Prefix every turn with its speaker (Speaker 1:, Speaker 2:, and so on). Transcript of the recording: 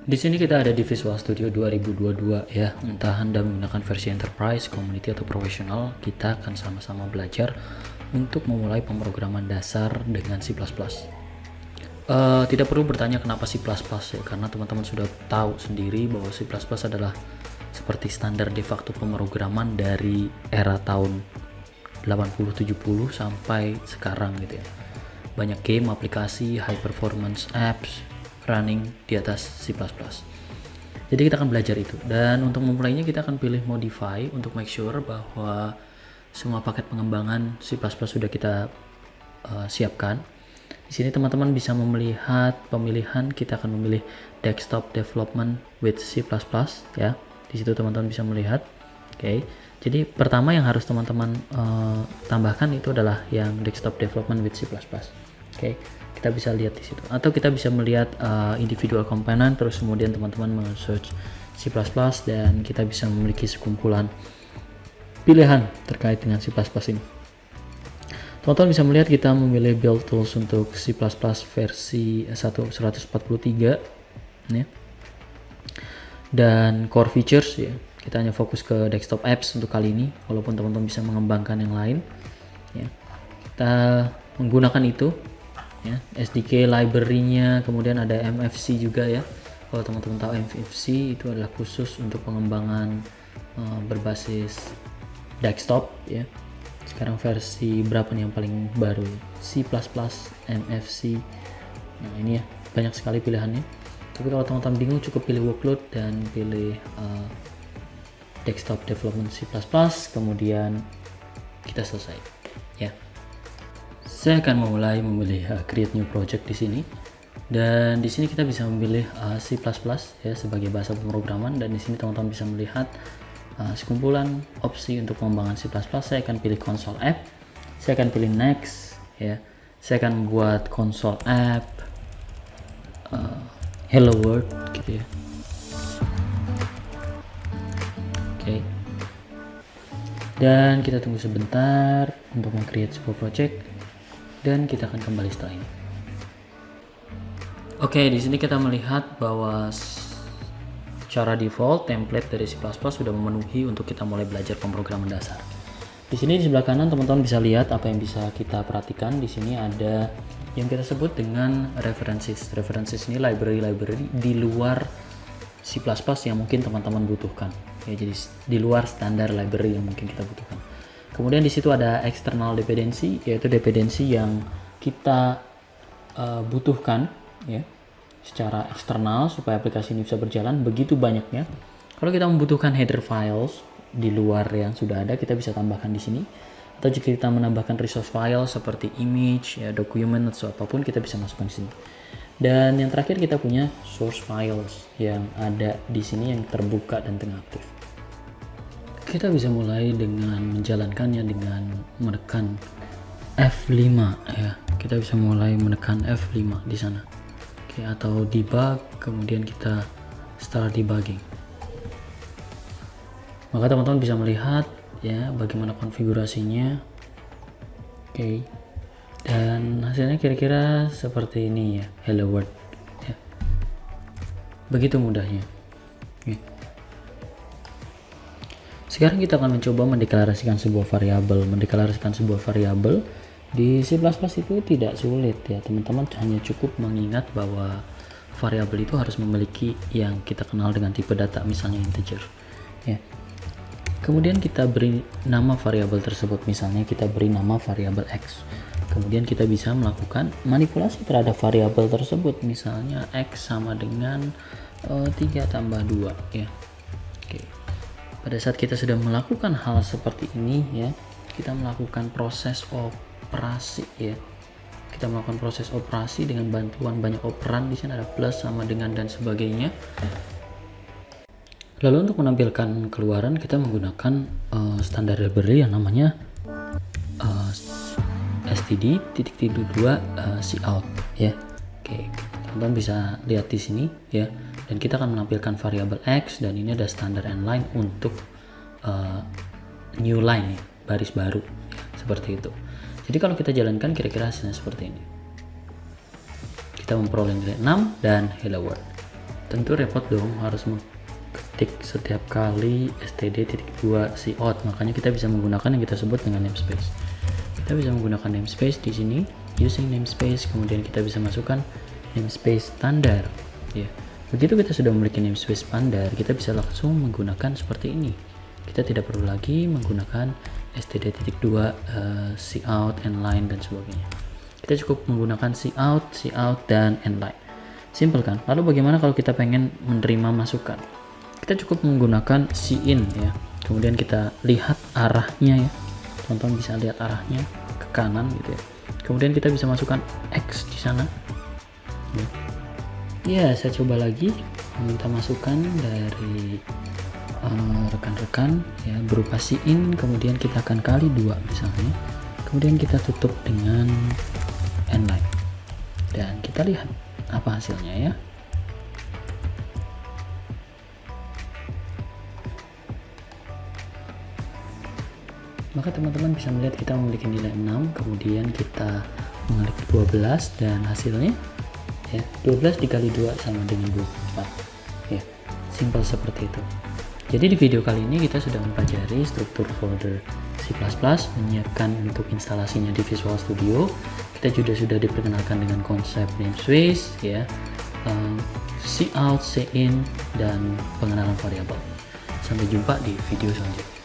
Speaker 1: Di sini kita ada di Visual Studio 2022 ya. Entah Anda menggunakan versi Enterprise, Community atau Professional, kita akan sama-sama belajar untuk memulai pemrograman dasar dengan C++. Tidak perlu bertanya kenapa C++ ya, karena teman-teman sudah tahu sendiri bahwa C++ adalah seperti standar de facto pemrograman dari era tahun 80-70 sampai sekarang gitu ya. Banyak game, aplikasi, high performance apps running di atas C++. Jadi kita akan belajar itu, dan untuk memulainya kita akan pilih modify untuk make sure bahwa semua paket pengembangan C++ sudah kita siapkan. Di sini teman-teman bisa melihat pemilihan, kita akan memilih desktop development with C++ ya. Di situ teman-teman bisa melihat. Oke. Jadi pertama yang harus teman-teman tambahkan itu adalah yang desktop development with C++. Oke. Kita bisa lihat di situ, atau kita bisa melihat individual komponen, terus kemudian teman-teman search C++ dan kita bisa memiliki sekumpulan pilihan terkait dengan C++ ini. Teman-teman bisa melihat kita memilih build tools untuk C++ versi 143 ya. Dan core features ya, kita hanya fokus ke desktop apps untuk kali ini, walaupun teman-teman bisa mengembangkan yang lain ya. Kita menggunakan itu ya, SDK library-nya, kemudian ada MFC juga ya. Kalau teman-teman tahu, MFC itu adalah khusus untuk pengembangan berbasis desktop ya. Sekarang versi berapa nih yang paling baru? C++ MFC. Nah ini ya, banyak sekali pilihannya. Tapi kalau teman-teman bingung, cukup pilih workload dan pilih desktop development C++, kemudian kita selesai ya. Saya akan memilih create new project di sini, dan di sini kita bisa memilih C++ ya sebagai bahasa pemrograman, dan di sini teman-teman bisa melihat sekumpulan opsi untuk pengembangan C++. Saya akan pilih console app, saya akan pilih next ya. Saya akan buat console app hello world gitu ya. Oke. Dan kita tunggu sebentar untuk meng-create sebuah project, dan kita akan kembali setelah ini. Oke, di sini kita melihat bahwa secara default template dari C++ sudah memenuhi untuk kita mulai belajar pemrograman dasar. Di sini di sebelah kanan teman-teman bisa lihat apa yang bisa kita perhatikan. Di sini ada yang kita sebut dengan references. References ini library di luar C++ yang mungkin teman-teman butuhkan. Ya, jadi di luar standar library yang mungkin kita butuhkan. Kemudian di situ ada external dependency, yaitu dependensi yang kita butuhkan ya secara eksternal supaya aplikasi ini bisa berjalan. Begitu banyaknya. Kalau kita membutuhkan header files di luar yang sudah ada, kita bisa tambahkan di sini. Atau jika kita menambahkan resource file seperti image, ya, document atau apapun, kita bisa masukkan di sini. Dan yang terakhir kita punya source files yang ada di sini yang terbuka dan tengah aktif. Kita bisa mulai dengan menjalankannya dengan menekan F5 ya. Kita bisa mulai menekan F5 di sana. Oke, atau debug, kemudian kita start debugging. Maka teman-teman bisa melihat ya bagaimana konfigurasinya. Oke. Dan hasilnya kira-kira seperti ini ya, hello world ya. Begitu mudahnya. Oke. Sekarang kita akan mencoba mendeklarasikan sebuah variabel. Mendeklarasikan sebuah variabel di C++ itu tidak sulit ya, teman-teman hanya cukup mengingat bahwa variabel itu harus memiliki yang kita kenal dengan tipe data, misalnya integer ya. Kemudian kita beri nama variabel tersebut, misalnya kita beri nama variabel x. Kemudian kita bisa melakukan manipulasi terhadap variabel tersebut, misalnya x sama dengan 3 tambah 2 ya. Oke. Pada saat kita sudah melakukan hal seperti ini ya, kita melakukan proses operasi ya. Kita melakukan proses operasi dengan bantuan banyak operan. Di sini ada plus, sama dengan, dan sebagainya. Lalu untuk menampilkan keluaran kita menggunakan standar library yang namanya std.2 cout ya. Oke, teman-teman bisa lihat di sini ya. Dan kita akan menampilkan variabel x, dan ini ada standar end line untuk new line ya, baris baru ya, seperti itu. Jadi kalau kita jalankan kira-kira hasilnya seperti ini. Kita memperoleh nilai 6 dan hello world. tentu repot dong harus mengetik setiap kali std.2 cout. Makanya kita bisa menggunakan yang kita sebut dengan namespace. Kita bisa menggunakan namespace di sini, using namespace, kemudian kita bisa masukkan namespace standar ya. Begitu kita sudah memiliki namespace standar, kita bisa langsung menggunakan seperti ini. Kita tidak perlu lagi menggunakan std.2 cout, endline dan sebagainya. Kita cukup menggunakan cout dan endline. Simple kan? Lalu bagaimana kalau kita pengen menerima masukan? Kita cukup menggunakan cin ya. Kemudian kita lihat arahnya ya. Teman-teman bisa lihat arahnya ke kanan gitu ya. Kemudian kita bisa masukkan X di sana. Ya, saya coba lagi meminta masukan dari rekan-rekan ya berupa cin, kemudian kita akan kali 2 misalnya. Kemudian kita tutup dengan endline. Dan kita lihat apa hasilnya ya. Maka teman-teman bisa melihat kita memiliki nilai 6, kemudian kita mengklik 12 dan hasilnya ya 12 dikali 2 sama dengan 24 ya, simple seperti itu. Jadi di video kali ini kita sudah mempelajari struktur folder C++, menyiapkan untuk instalasinya di Visual Studio. Kita juga sudah diperkenalkan dengan konsep namespace ya, cout, cin, dan pengenalan variabel. Sampai jumpa di video selanjutnya.